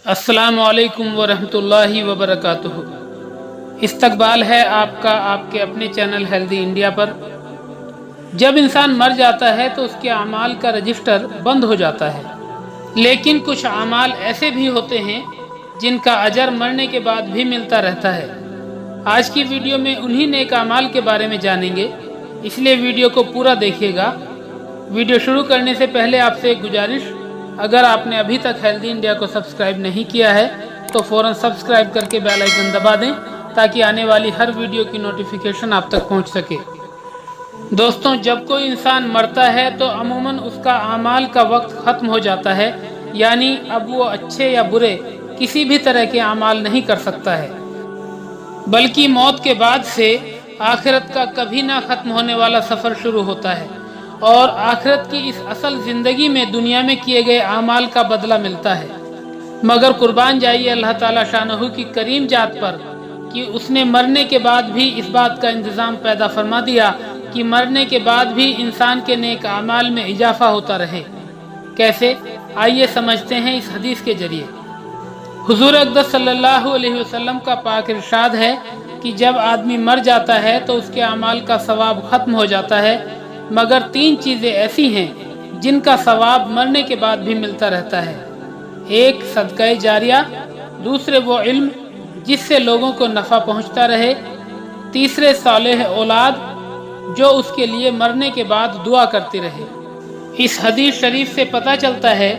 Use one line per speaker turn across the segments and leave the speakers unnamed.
अस्सलामु अलैकुम वरहमतुल्लाहि वबरकातुहू। इस्तकबाल है आपका आपके अपने चैनल हेल्दी इंडिया पर। जब इंसान मर जाता है तो उसके अमाल का रजिस्टर बंद हो जाता है, लेकिन कुछ अमाल ऐसे भी होते हैं जिनका अजर मरने के बाद भी मिलता रहता है। आज की वीडियो में उन्हीं नेक अमाल के बारे में जानेंगे, इसलिए वीडियो को पूरा देखिएगा। वीडियो शुरू करने से पहले आपसे एक गुजारिश, अगर आपने अभी तक हेल्दी इंडिया को सब्सक्राइब नहीं किया है तो फ़ौरन सब्सक्राइब करके बेल आइकन दबा दें ताकि आने वाली हर वीडियो की नोटिफिकेशन आप तक पहुंच सके। दोस्तों, जब कोई इंसान मरता है तो अमूमन उसका आमाल का वक्त ख़त्म हो जाता है, यानी अब वो अच्छे या बुरे किसी भी तरह के आमाल नहीं कर सकता है, बल्कि मौत के बाद से आखिरत का कभी ना ख़त्म होने वाला सफ़र शुरू होता है और आखिरत की इस असल ज़िंदगी में दुनिया में किए गए आमाल का बदला मिलता है। मगर कुर्बान जाइए अल्लाह ताला शानहू की करीम जात पर कि उसने मरने के बाद भी इस बात का इंतज़ाम पैदा फरमा दिया कि मरने के बाद भी इंसान के नेक आमाल में इजाफा होता रहे। कैसे, आइए समझते हैं इस हदीस के जरिए। हुजूर अक़दस सल्लल्लाहु अलैहि वसल्लम का पाक इरशाद है कि जब आदमी मर जाता है तो उसके अमाल का सवाब ख़त्म हो जाता है, मगर 3 चीज़ें ऐसी हैं जिनका सवाब मरने के बाद भी मिलता रहता है। एक, सदका जारिया। दूसरे, वो इल्म जिससे लोगों को नफ़ा पहुंचता रहे। तीसरे, सालेह औलाद जो उसके लिए मरने के बाद दुआ करती रहे। इस हदीस शरीफ से पता चलता है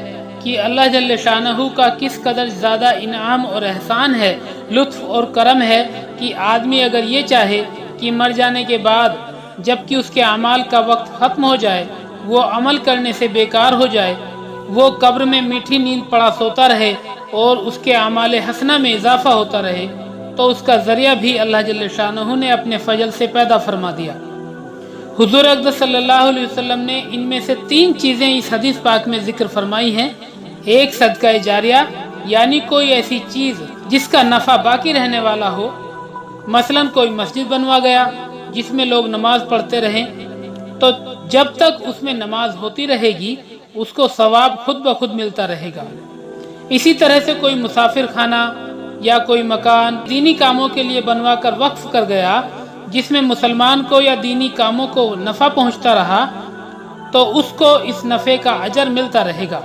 कि अल्लाह जल्ले शानहू का किस कदर ज़्यादा इनाम और एहसान है, लुत्फ़ और करम है कि आदमी अगर ये चाहे कि मर जाने के बाद जबकि उसके अमाल का वक्त ख़त्म हो जाए, वो अमल करने से बेकार हो जाए, वो कब्र में मीठी नींद पड़ा सोता रहे और उसके अमाल हसना में इजाफा होता रहे, तो उसका ज़रिया भी अल्लाह जल्ले शानहू ने अपने फजल से पैदा फरमा दिया। हुजूर अक़दस सल्लल्लाहु अलैहि वसल्लम ने इनमें से 3 चीज़ें इस हदीस पाक में ज़िक्र फरमाई हैं। एक, सदका जारिया, यानी कोई ऐसी चीज़ जिसका नफ़ा बाकी रहने वाला हो। मसलन कोई मस्जिद बनवा गया जिसमें लोग नमाज पढ़ते रहें, तो जब तक उसमें नमाज होती रहेगी उसको सवाब खुद ब खुद मिलता रहेगा। इसी तरह से कोई मुसाफिर खाना या कोई मकान दीनी कामों के लिए बनवा कर वक्फ कर गया जिसमें मुसलमान को या दीनी कामों को नफ़ा पहुंचता रहा, तो उसको इस नफ़े का अजर मिलता रहेगा।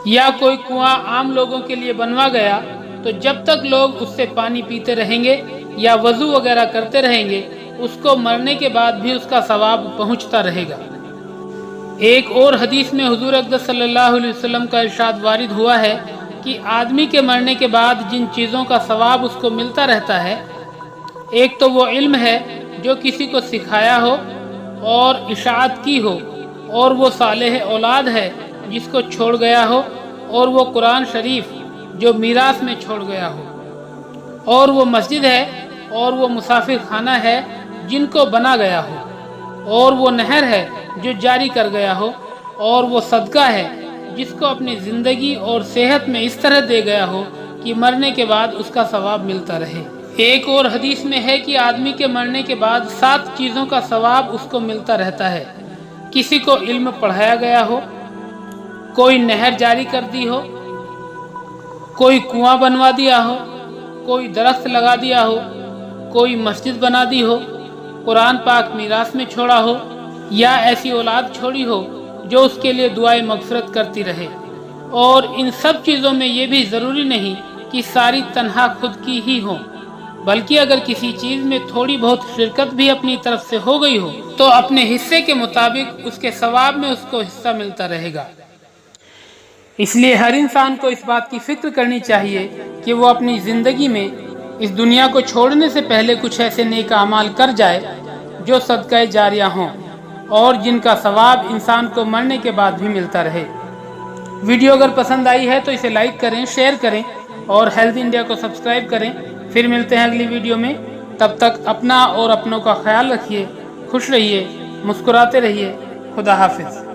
या कोई कुआं आम लोगों के लिए बनवा गया, तो जब तक लोग उससे पानी पीते रहेंगे या वज़ू वगैरह करते रहेंगे, उसको मरने के बाद भी उसका सवाब पहुंचता रहेगा। एक और हदीस में हुजूर अक़दस सल्लल्लाहु अलैहि वसल्लम का इरशाद वारिद हुआ है कि आदमी के मरने के बाद जिन चीज़ों का सवाब उसको मिलता रहता है, एक तो वो इल्म है जो किसी को सिखाया हो और इशाअत की हो, और वो सालेह औलाद है जिसको छोड़ गया हो, और वो कुरान शरीफ जो मीरास में छोड़ गया हो, और वो मस्जिद है, और वो मुसाफिर खाना है जिनको बना गया हो, और वो नहर है जो जारी कर गया हो, और वो सदका है जिसको अपनी ज़िंदगी और सेहत में इस तरह दे गया हो कि मरने के बाद उसका सवाब मिलता रहे। एक और हदीस में है कि आदमी के मरने के बाद 7 चीज़ों का सवाब उसको मिलता रहता है। किसी को इल्म पढ़ाया गया हो, कोई नहर जारी कर दी हो, कोई कुआं बनवा दिया हो, कोई दरख्त लगा दिया हो, कोई मस्जिद बना दी हो, कुरान पाक मीरास में छोड़ा हो, या ऐसी औलाद छोड़ी हो जो उसके लिए दुआए मगफिरत करती रहे। और इन सब चीज़ों में ये भी ज़रूरी नहीं कि सारी तन्हा खुद की ही हो, बल्कि अगर किसी चीज़ में थोड़ी बहुत शिरकत भी अपनी तरफ से हो गई हो तो अपने हिस्से के मुताबिक उसके सवाब में उसको हिस्सा मिलता रहेगा। इसलिए हर इंसान को इस बात की फ़िक्र करनी चाहिए कि वो अपनी ज़िंदगी में इस दुनिया को छोड़ने से पहले कुछ ऐसे नेक अमाल कर जाए जो सदका जारिया हों और जिनका सवाब इंसान को मरने के बाद भी मिलता रहे। वीडियो अगर पसंद आई है तो इसे लाइक करें, शेयर करें और हेल्दी इंडिया को सब्सक्राइब करें। फिर मिलते हैं अगली वीडियो में। तब तक अपना और अपनों का ख्याल रखिए, खुश रहिए, मुस्कुराते रहिए। खुदा हाफिज़।